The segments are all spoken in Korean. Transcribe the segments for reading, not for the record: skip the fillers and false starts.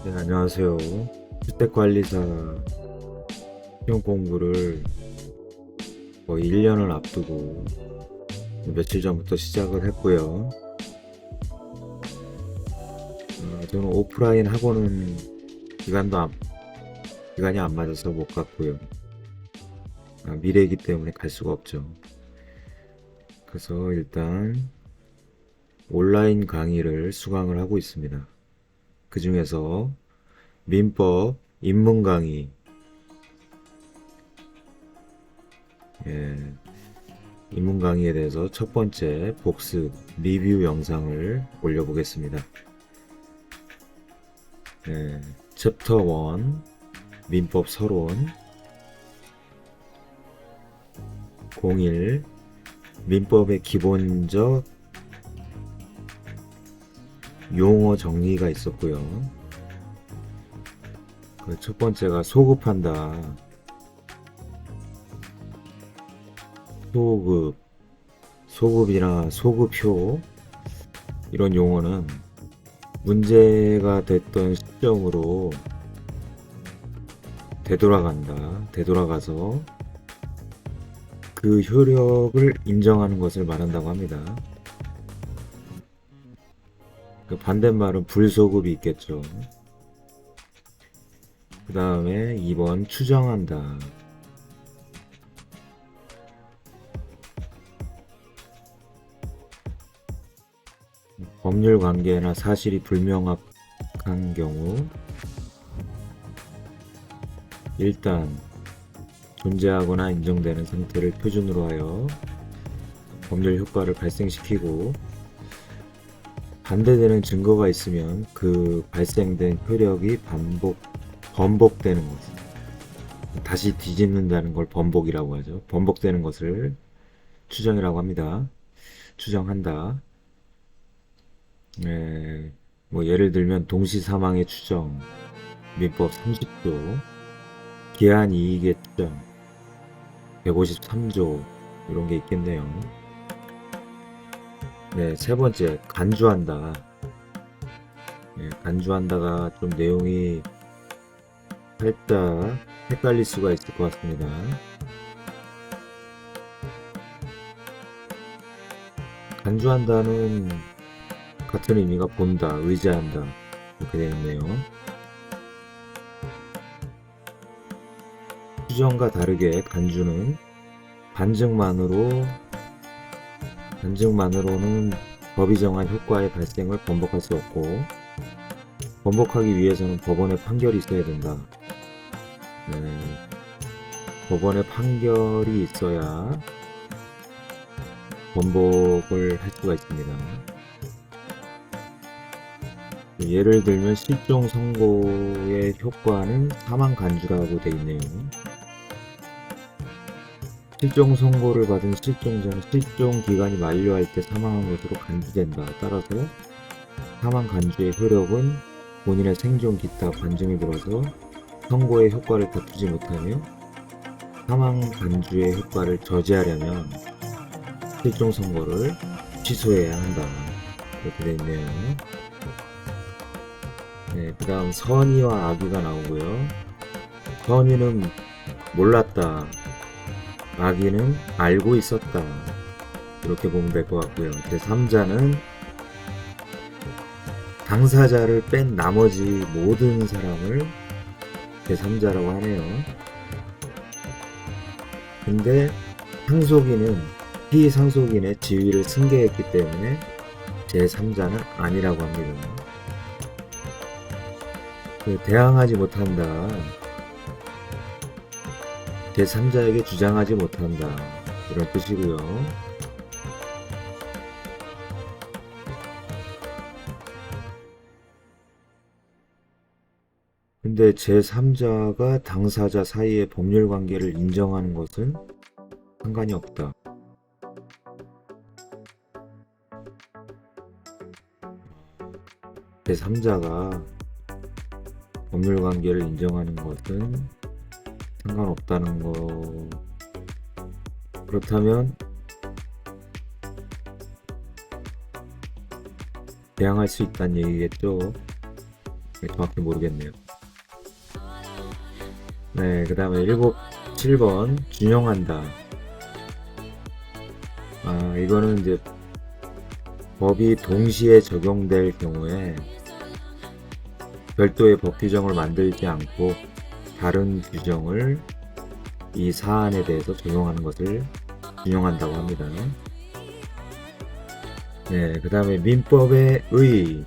네, 안녕하세요. 주택관리사 시험 공부를 거의 1년을 앞두고 며칠 전부터 시작을 했고요. 저는 오프라인 학원은 기간이 안 맞아서 못 갔고요. 미래이기 때문에 갈 수가 없죠. 그래서 일단 온라인 강의를 수강을 하고 있습니다. 그 중에서 민법 입문 강의, 예, 입문 강의에 대해서 첫 번째 복습 리뷰 영상을 올려보겠습니다. 챕터 1 민법 서론 01 민법의 기본적 용어 정리가 있었고요. 그 첫 번째가 소급한다. 소급이나 소급효 이런 용어는 문제가 됐던 시점으로 되돌아가서 그 효력을 인정하는 것을 말한다고 합니다. 그 반대말은 불소급이 있겠죠. 그 다음에 2번 추정한다. 법률 관계나 사실이 불명확한 경우 일단 존재하거나 인정되는 상태를 표준으로 하여 법률 효과를 발생시키고 반대되는 증거가 있으면 그 발생된 효력이 번복되는 것, 다시 뒤집는다는 걸 번복이라고 하죠. 번복되는 것을 추정이라고 합니다. 추정한다. 뭐 예를 들면 동시사망의 추정, 민법 30조, 기한이익의 추정, 153조 이런 게 있겠네요. 네, 세 번째 간주한다. 간주한다가 좀 내용이 살짝 헷갈릴 수가 있을 것 같습니다. 간주한다는 같은 의미가 본다, 의지한다 이렇게 되어 있네요. 추정과 다르게 간주는 반증만으로는 법이 정한 효과의 발생을 번복할 수 없고 번복하기 위해서는 법원의 판결이 있어야 된다. 법원의 판결이 있어야 번복을 할 수가 있습니다. 예를 들면 실종 선고의 효과는 사망 간주라고 되어 있네요. 실종 선고를 받은 실종자는 실종 기간이 만료할 때 사망한 것으로 간주된다. 따라서 사망 간주의 효력은 본인의 생존 기타 관증에 들어서 선고의 효과를 다투지 못하며 사망 간주의 효과를 저지하려면 실종 선고를 취소해야 한다. 이렇게 되어 있네요. 그 다음 선의와 악의가 나오고요. 선의는 몰랐다. 악의는 알고 있었다. 이렇게 보면 될 것 같고요. 제3자는 당사자를 뺀 나머지 모든 사람을 제3자라고 하네요. 근데 피상속인의 지위를 승계했기 때문에 제3자는 아니라고 합니다. 대항하지 못한다. 제3자에게 주장하지 못한다. 이런 뜻이고요. 근데 제3자가 당사자 사이의 법률 관계를 인정하는 것은 상관이 없다. 제3자가 법률 관계를 인정하는 것은 상관없다는 거. 그렇다면 대항할 수 있다는 얘기겠죠. 정확히 모르겠네요. 네, 그 다음에 7번 준용한다. 이거는 이제 법이 동시에 적용될 경우에 별도의 법 규정을 만들지 않고 다른 규정을 이 사안에 대해서 적용하는 것을 준용한다고 합니다. 네, 그 다음에 민법의 의.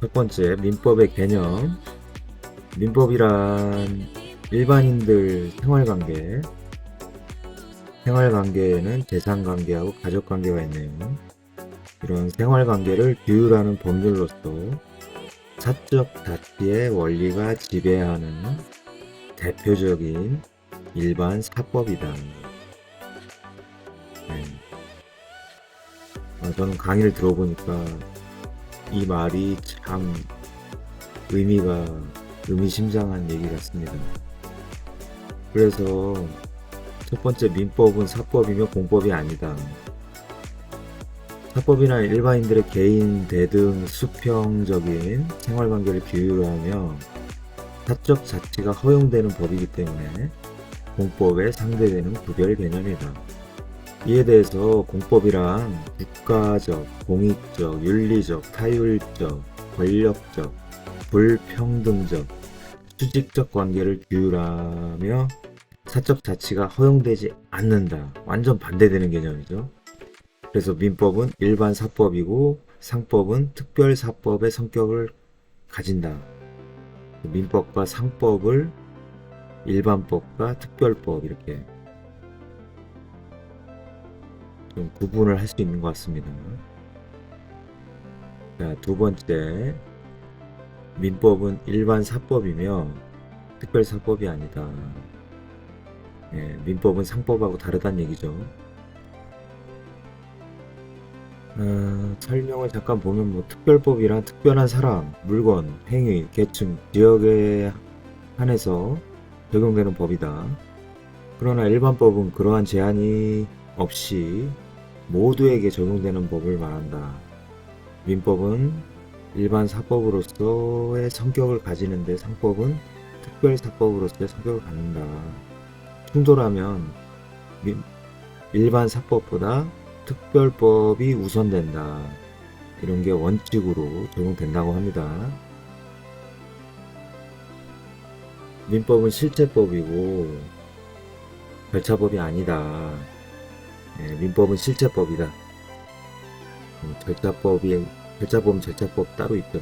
첫 번째, 민법의 개념. 민법이란 일반인들 생활관계. 생활관계에는 재산관계하고 가족관계가 있네요. 이런 생활관계를 규율하는 법률로서 사적 자치의 원리가 지배하는 대표적인 일반 사법이다. 네. 저는 강의를 들어보니까 이 말이 참 의미심장한 얘기 같습니다. 그래서 첫 번째, 민법은 사법이며 공법이 아니다. 사법이나 일반인들의 개인, 대등, 수평적인 생활관계를 규율하며 사적 자치가 허용되는 법이기 때문에 공법에 상대되는 구별 개념이다. 이에 대해서 공법이란 국가적, 공익적, 윤리적, 타율적, 권력적, 불평등적, 수직적 관계를 규율하며 사적 자치가 허용되지 않는다. 완전 반대되는 개념이죠. 그래서 민법은 일반 사법이고 상법은 특별 사법의 성격을 가진다. 민법과 상법을 일반법과 특별법 이렇게 좀 구분을 할 수 있는 것 같습니다. 자, 두 번째, 민법은 일반 사법이며 특별 사법이 아니다. 민법은 상법하고 다르다는 얘기죠. 설명을 잠깐 보면 특별법이란 특별한 사람, 물건, 행위, 계층, 지역에 한해서 적용되는 법이다. 그러나 일반법은 그러한 제한이 없이 모두에게 적용되는 법을 말한다. 민법은 일반 사법으로서의 성격을 가지는데 상법은 특별 사법으로서의 성격을 갖는다. 충돌하면 일반 사법보다 특별법이 우선된다. 이런 게 원칙으로 적용된다고 합니다. 민법은 실체법이고 절차법이 아니다. 민법은 실체법이다. 절차법은 절차법 따로 있죠.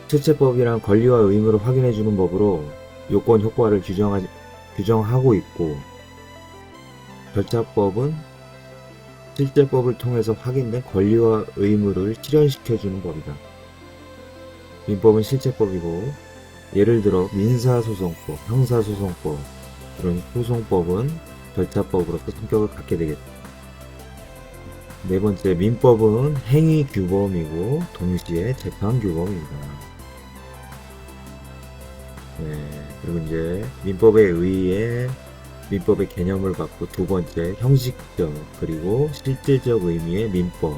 실체법이란 권리와 의무를 확인해주는 법으로 요건 효과를 규정하고 있고, 절차법은 실제법을 통해서 확인된 권리와 의무를 실현시켜주는 법이다. 민법은 실체법이고, 예를 들어 민사소송법, 형사소송법, 이런 소송법은 절차법으로서 성격을 갖게 되겠다. 네 번째, 민법은 행위규범이고 동시에 재판규범입니다. 그리고 이제 민법에 의해 민법의 개념을 받고 두 번째, 형식적 그리고 실질적 의미의 민법.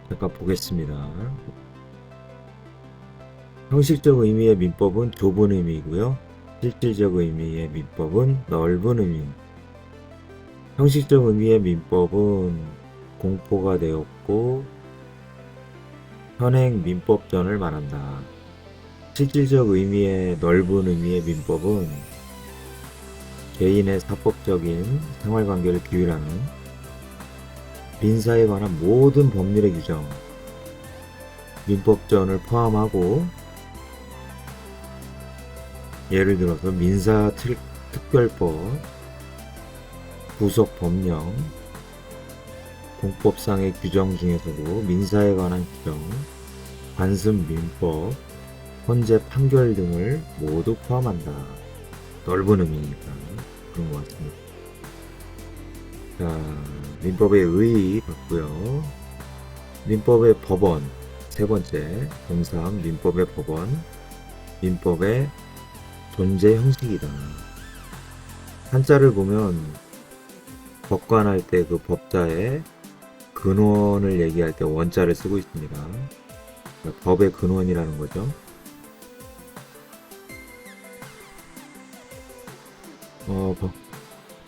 잠깐 보겠습니다. 형식적 의미의 민법은 좁은 의미이고요. 실질적 의미의 민법은 넓은 의미. 형식적 의미의 민법은 공포가 되었고 현행 민법전을 말한다. 실질적 의미의 넓은 의미의 민법은 개인의 사법적인 생활관계를 규율하는 민사에 관한 모든 법률의 규정, 민법전을 포함하고 예를 들어서 민사특별법, 부속법령, 공법상의 규정 중에서도 민사에 관한 규정, 관습민법, 헌재 판결 등을 모두 포함한다. 넓은 의미니까 그런 것 같습니다. 자, 민법의 의 봤고요. 민법의 법원 세 번째, 03 민법의 법원, 민법의 존재 형식이다. 한자를 보면 법관할 때 그 법자에 근원을 얘기할 때 원자를 쓰고 있습니다. 그러니까 법의 근원이라는 거죠.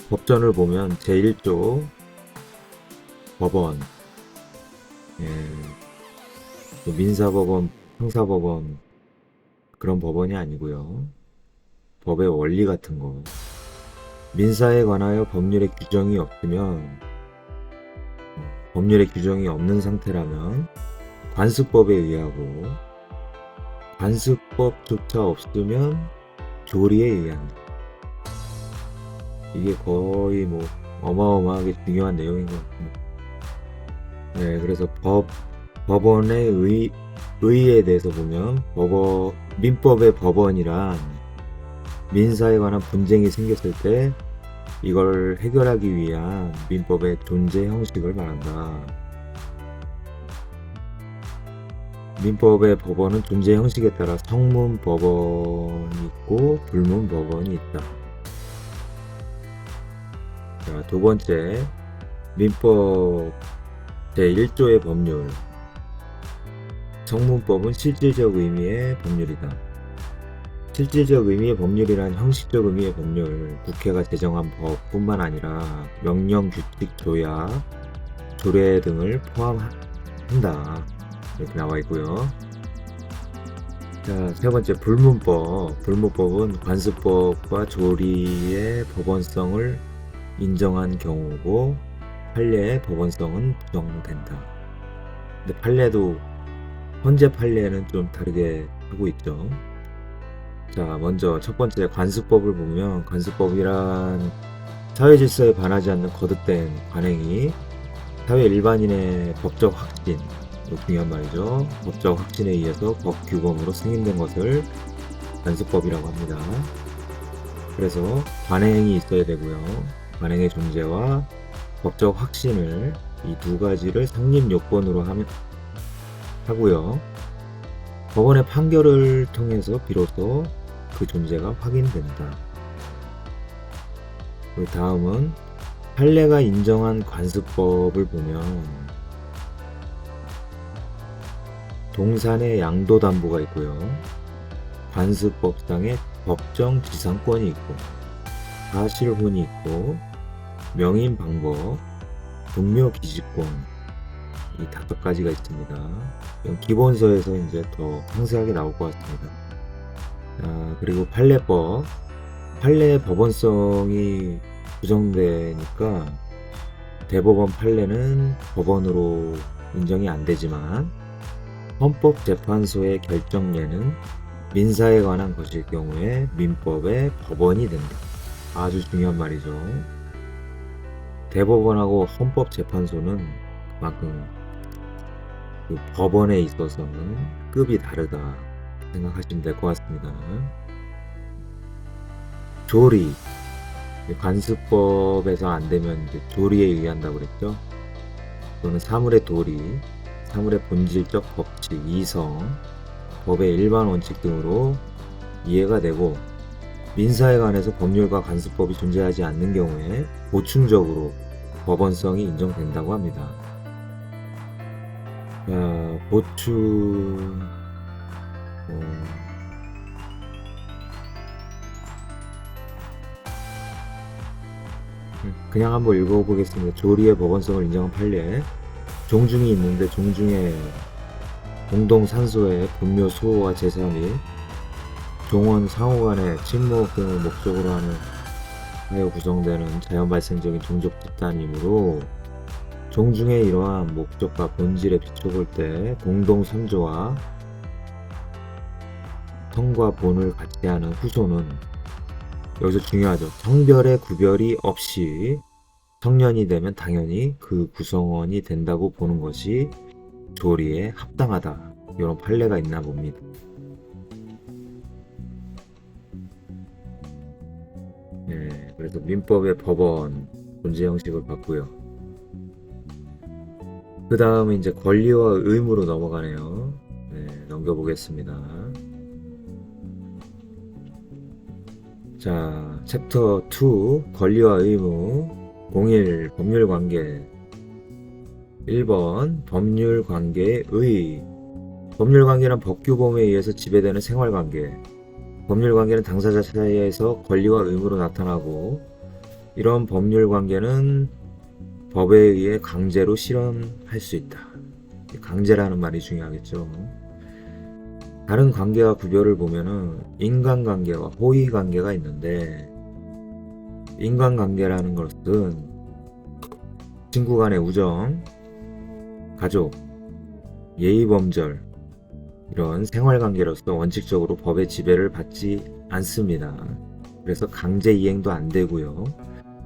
법전을 보면 제1조 법원, 민사법원, 형사법원 그런 법원이 아니고요. 법의 원리 같은 거. 민사에 관하여 법률의 규정이 없으면, 법률의 규정이 없는 상태라면 관습법에 의하고, 관습법조차 없으면 조리에 의한다. 이게 거의 뭐 어마어마하게 중요한 내용인 것 같습니다. 네, 그래서 법원의 의에 대해서 보면 민법의 법원이란 민사에 관한 분쟁이 생겼을 때 이걸 해결하기 위한 민법의 존재 형식을 말한다. 민법의 법원은 존재 형식에 따라 성문 법원이 있고 불문 법원이 있다. 자, 두 번째, 민법 제1조의 법률. 성문법은 실질적 의미의 법률이다. 실질적 의미의 법률이란 형식적 의미의 법률, 국회가 제정한 법뿐만 아니라 명령, 규칙, 조약, 조례 등을 포함한다. 이렇게 나와 있고요. 자, 세 번째, 불문법. 불문법은 관습법과 조리의 법원성을 인정한 경우고 판례의 법원성은 부정된다. 근데 판례도 현재 판례는 좀 다르게 하고 있죠. 자, 먼저 첫 번째 관습법을 보면 관습법이란 사회 질서에 반하지 않는 거듭된 관행이 사회 일반인의 법적 확신, 이거 중요한 말이죠. 법적 확신에 의해서 법 규범으로 승인된 것을 관습법이라고 합니다. 그래서 관행이 있어야 되고요. 관행의 존재와 법적 확신을 이 두 가지를 성립 요건으로 하고요. 법원의 판결을 통해서 비로소 그 존재가 확인된다. 그 다음은 판례가 인정한 관습법을 보면 동산의 양도담보가 있고요. 관습법상의 법정 지상권이 있고 사실혼이 있고 명인 방법, 분묘 기지권 이 5가지가 있습니다. 기본서에서 이제 더 상세하게 나올 것 같습니다. 그리고 판례법, 판례의 법원성이 부정되니까 대법원 판례는 법원으로 인정이 안 되지만 헌법재판소의 결정례는 민사에 관한 것일 경우에 민법의 법원이 된다. 아주 중요한 말이죠. 대법원하고 헌법재판소는 그만큼 그 법원에 있어서는 급이 다르다 생각하시면 될 것 같습니다. 조리, 관습법에서 안 되면 이제 조리에 의한다고 그랬죠. 또는 사물의 도리, 사물의 본질적 법칙, 이성, 법의 일반 원칙 등으로 이해가 되고 민사에 관해서 법률과 관습법이 존재하지 않는 경우에 보충적으로 법원성이 인정된다고 합니다. 보충 그냥 한번 읽어보겠습니다. 조리의 법원성을 인정한 판례. 종중이 있는데 종중에 공동산소의 분묘 수호와 제사 및 종원 상호 간의 친목 등을 목적으로 하여 구성되는 자연발생적인 종족 집단이므로 종중의 이러한 목적과 본질에 비춰볼 때 공동선조와 성과 본을 같이 하는 후손은 여기서 중요하죠. 성별의 구별이 없이 성년이 되면 당연히 그 구성원이 된다고 보는 것이 조리에 합당하다. 이런 판례가 있나 봅니다. 네, 그래서 민법의 법원 존재 형식을 봤고요. 그 다음에 이제 권리와 의무로 넘어가네요. 네, 넘겨보겠습니다. 자, 챕터 2 권리와 의무 01 법률관계 1번 법률 관계의 의. 법률 관계는 법규범에 의해서 지배되는 생활 관계. 법률 관계는 당사자 사이에서 권리와 의무로 나타나고, 이런 법률 관계는 법에 의해 강제로 실현할 수 있다. 강제라는 말이 중요하겠죠. 다른 관계와 구별을 보면은 인간관계와 호의관계가 있는데, 인간관계라는 것은 친구 간의 우정, 가족, 예의범절, 이런 생활관계로서 원칙적으로 법의 지배를 받지 않습니다. 그래서 강제 이행도 안 되고요.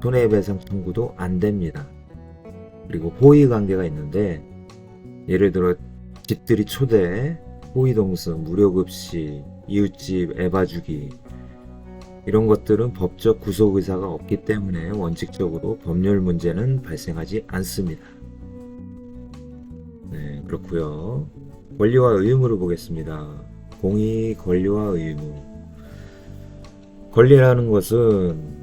손해배상 청구도 안 됩니다. 그리고 호의관계가 있는데, 예를 들어 집들이 초대, 호의동승, 무료급식, 이웃집 애 봐주기, 이런 것들은 법적 구속의사가 없기 때문에 원칙적으로 법률 문제는 발생하지 않습니다. 네, 그렇고요. 권리와 의무를 보겠습니다. 공의, 권리와 의무. 권리라는 것은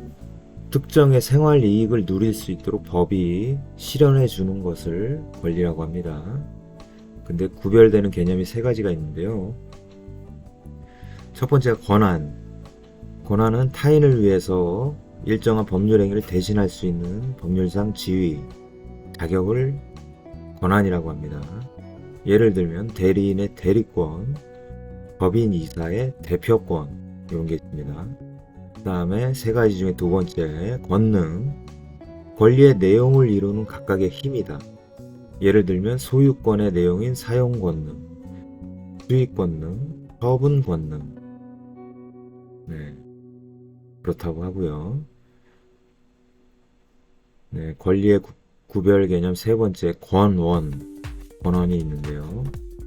특정의 생활 이익을 누릴 수 있도록 법이 실현해 주는 것을 권리라고 합니다. 근데 구별되는 개념이 세 가지가 있는데요. 첫 번째가 권한. 권한은 타인을 위해서 일정한 법률 행위를 대신할 수 있는 법률상 지위, 자격을 권한이라고 합니다. 예를 들면 대리인의 대리권, 법인 이사의 대표권, 이런 게 있습니다. 그 다음에 세 가지 중에 두 번째, 권능. 권리의 내용을 이루는 각각의 힘이다. 예를 들면 소유권의 내용인 사용권능, 수익권능, 처분권능. 네, 그렇다고 하고요. 네, 권리의 구별 개념 세 번째, 권한이 있는데요.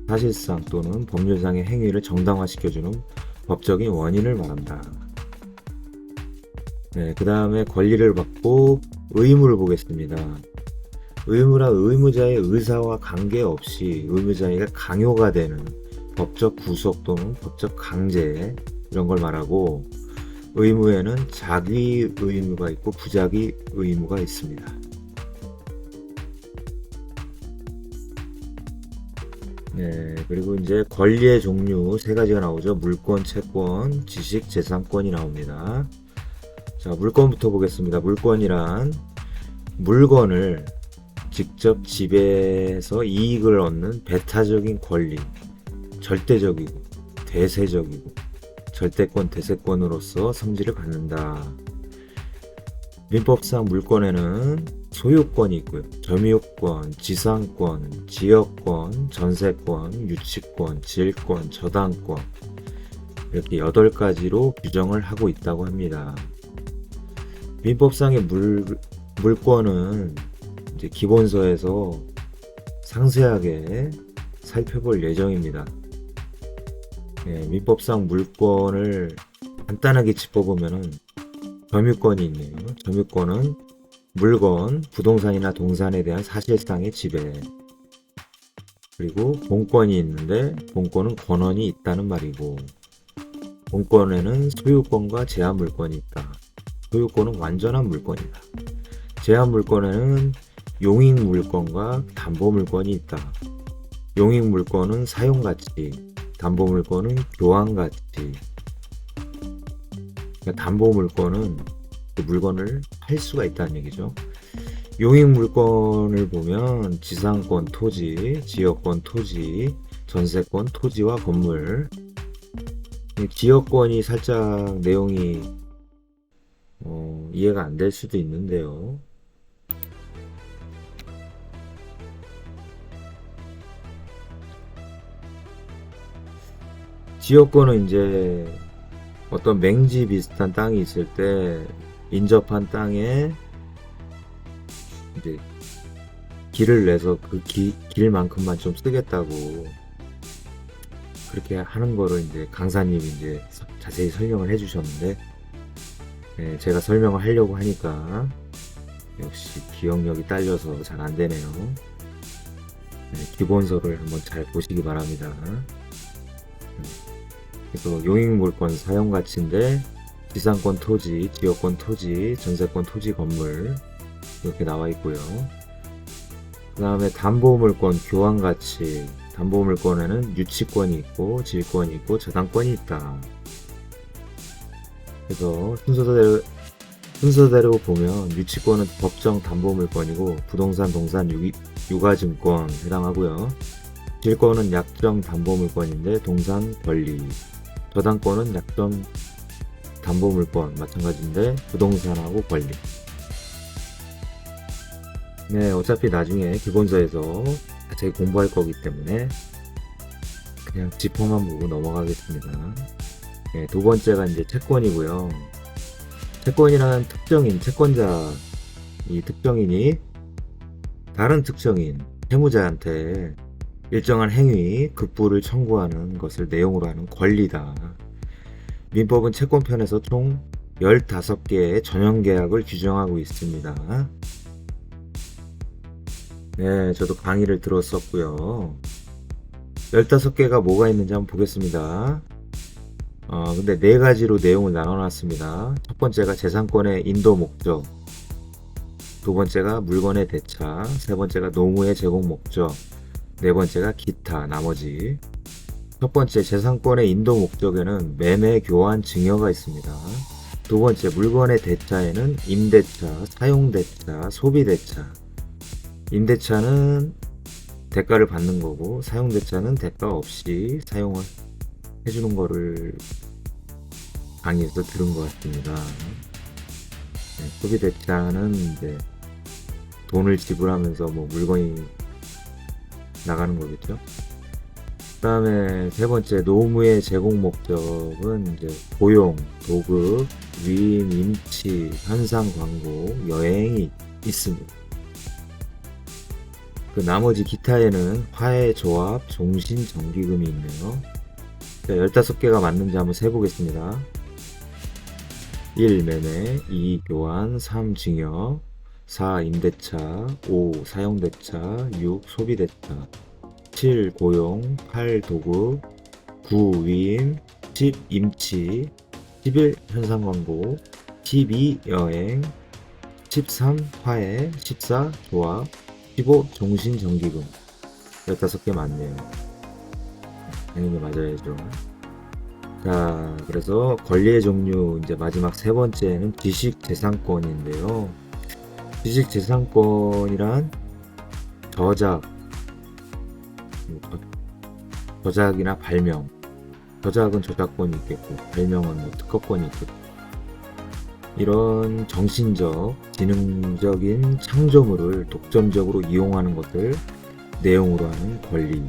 사실상 또는 법률상의 행위를 정당화시켜주는 법적인 원인을 말한다. 네, 그 다음에 권리를 받고 의무를 보겠습니다. 의무라 의무자의 의사와 관계없이 의무자에게 강요가 되는 법적 구속 또는 법적 강제, 이런 걸 말하고, 의무에는 자기 의무가 있고 부자기 의무가 있습니다. 네, 그리고 이제 권리의 종류 세 가지가 나오죠. 물권, 채권, 지식, 재산권이 나옵니다. 자, 물권부터 보겠습니다. 물권이란 물건을 직접 지배해서 이익을 얻는 배타적인 권리, 절대적이고 대세적이고 절대권, 대세권으로서 성질을 갖는다. 민법상 물권에는 소유권이 있고요. 점유권, 지상권, 지역권, 전세권, 유치권, 질권, 저당권, 이렇게 8가지로 규정을 하고 있다고 합니다. 민법상의 물권은 이제 기본서에서 상세하게 살펴볼 예정입니다. 네, 민법상 물권을 간단하게 짚어보면은 점유권이 있네요. 점유권은 물건, 부동산이나 동산에 대한 사실상의 지배. 그리고 본권이 있는데 본권은 권한이 있다는 말이고, 본권에는 소유권과 제한 물권이 있다. 소유권은 완전한 물권이다. 제한 물권에는 용익 물권과 담보 물권이 있다. 용익 물권은 사용 가치, 담보 물권은 교환 가치. 그러니까 담보 물권은 그 물건을 팔 수가 있다는 얘기죠. 용익 물권을 보면 지상권 토지, 지역권 토지, 전세권 토지와 건물. 지역권이 살짝 내용이 이해가 안 될 수도 있는데요. 지역권은 이제 어떤 맹지 비슷한 땅이 있을 때 인접한 땅에 이제 길을 내서 그 길만큼만 좀 쓰겠다고 그렇게 하는 거를 이제 강사님이 이제 자세히 설명을 해주셨는데, 네, 제가 설명을 하려고 하니까 역시 기억력이 딸려서 잘 안 되네요. 네, 기본서를 한번 잘 보시기 바랍니다. 그래서 용익물권 사용가치인데 지상권 토지, 지역권 토지, 전세권 토지 건물 이렇게 나와 있고요. 그 다음에 담보물권 교환가치. 담보물권에는 유치권이 있고 질권이 있고 저당권이 있다. 그래서 순서대로 보면 유치권은 법정 담보물권이고 부동산, 동산, 유가증권 해당하고요. 질권은 약정 담보물권인데 동산, 권리. 저당권은 약정 담보물권 마찬가지인데 부동산하고 권리. 네, 어차피 나중에 기본서에서 자세히 공부할 거기 때문에 그냥 지퍼만 보고 넘어가겠습니다. 네, 두 번째가 이제 채권이고요. 채권이라는 특정인, 채권자, 이 특정인이 다른 특정인, 채무자한테 일정한 행위, 급부를 청구하는 것을 내용으로 하는 권리다. 민법은 채권편에서 총 15개의 전형계약을 규정하고 있습니다. 네, 저도 강의를 들었었고요. 15개가 뭐가 있는지 한번 보겠습니다. 근데 4가지로 내용을 나눠놨습니다. 첫 번째가 재산권의 인도 목적, 두 번째가 물건의 대차, 세 번째가 노무의 제공 목적, 네 번째가 기타, 나머지. 첫 번째 재산권의 인도 목적에는 매매, 교환, 증여가 있습니다. 두 번째 물건의 대차에는 임대차, 사용대차, 소비대차. 임대차는 대가를 받는 거고 사용대차는 대가 없이 사용을 해주는 거를 강의에서 들은 것 같습니다. 네, 소비대차는 이제 돈을 지불하면서 뭐 물건이 나가는 거겠죠. 그 다음에 세 번째 노무의 제공 목적은 이제 고용, 도급, 위임, 임치, 현상 광고, 여행이 있습니다. 그 나머지 기타에는 화해, 조합, 종신, 정기금이 있네요. 15개가 맞는지 한번 세보겠습니다. 1. 매매, 2. 교환, 3. 증여, 4. 임대차, 5. 사용대차, 6. 소비대차, 7. 고용, 8. 도급, 9. 위임, 10. 임치, 11. 현상광고, 12. 여행, 13. 화해, 14. 조합, 15. 종신정기금. 15개 맞네요. 당연히 맞아야죠. 자, 그래서 권리의 종류 이제 마지막 세 번째는 지식재산권인데요. 지식재산권이란 저작이나 발명. 저작은 저작권이 있겠고 발명은 뭐 특허권이 있겠고 이런 정신적, 지능적인 창조물을 독점적으로 이용하는 것을 내용으로 하는 권리.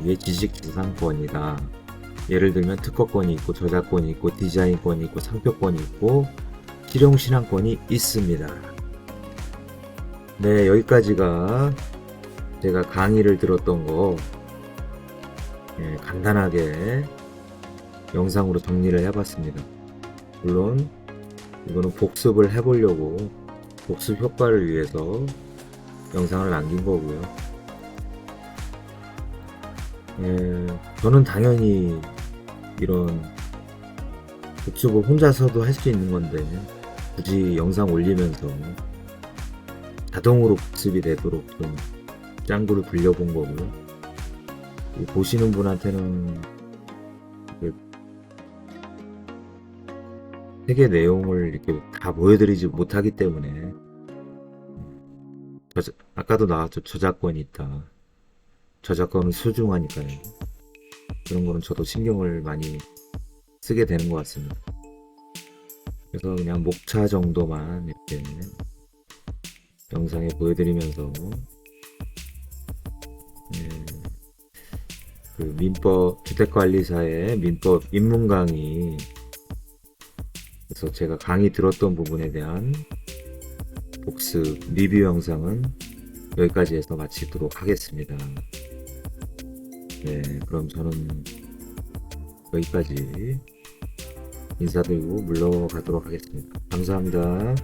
이게 지식재산권이다. 예를 들면 특허권이 있고 저작권이 있고 디자인권이 있고 상표권이 있고 실용신앙권이 있습니다. 네, 여기까지가 제가 강의를 들었던 거 간단하게 영상으로 정리를 해봤습니다. 물론 이거는 복습을 해보려고 복습 효과를 위해서 영상을 남긴 거고요. 저는 당연히 이런 복습을 혼자서도 할 수 있는 건데 굳이 영상 올리면서 자동으로 복습이 되도록 좀 짱구를 굴려본 거고요. 보시는 분한테는 세계 내용을 이렇게 다 보여드리지 못하기 때문에 아까도 나왔죠. 저작권이 있다. 저작권은 소중하니까요. 그런 거는 저도 신경을 많이 쓰게 되는 것 같습니다. 그래서 그냥 목차 정도만 이렇게 영상에 보여드리면서 그 민법 주택관리사의 민법 입문 강의 그래서 제가 강의 들었던 부분에 대한 복습 리뷰 영상은 여기까지 해서 마치도록 하겠습니다. 네, 그럼 저는 여기까지 인사드리고 물러가도록 하겠습니다. 감사합니다.